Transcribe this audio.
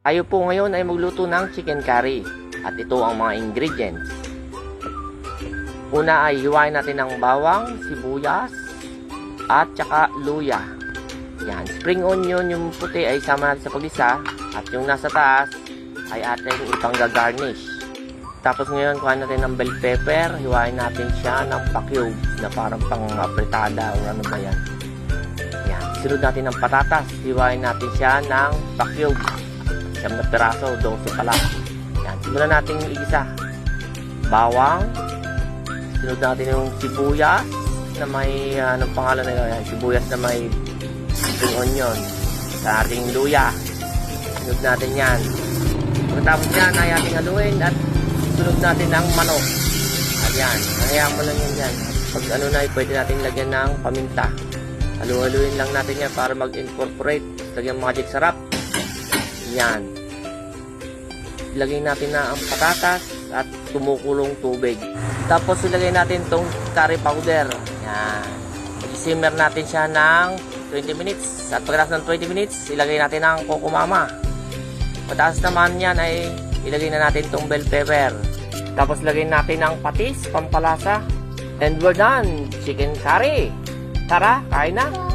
Tayo po ngayon ay magluto ng chicken curry. At ito ang mga ingredients. Una ay hiwain natin ng bawang, sibuyas, at saka luya. Yan. Spring onion, yung puti ay sama natin sa paglisa. At yung nasa taas ay ating ipang-garnish. Tapos ngayon, kuha natin ng bell pepper. Hiwain natin siya ng pa-cubes na parang pang-apretada o ano ba yan. Yan. Sunod natin ng patatas. Hiwain natin siya ng pa-cubes. Siyam na piraso, 12 pala. Yan. Simulan natin igisa. Bawang. Sunod natin yung sibuyas na may, anong pangalan na yun? Sibuyas na may spring onion. Sa ating luya. Sunod natin yan. Pagkatapos yan ay ating haluin at sunod natin ng manok. Ayan. Hayaan mo lang yan dyan. Pag ano na, pwede natin lagyan ng paminta. Halu-haluin lang natin yan para mag-incorporate. Lagyan magic sarap. Yan. Ilagay natin na ang patatas at tumukulong tubig. Tapos ilagay natin tong curry powder. Yan. I-simmer natin siya ng 20 minutes. At pagkatapos ng 20 minutes, ilagay natin ang kokomama. Pagkatapos naman yan ay ilagay na natin tong bell pepper. Tapos lagay natin ang patis, pampalasa. And we're done. Chicken curry. Tara, kain na.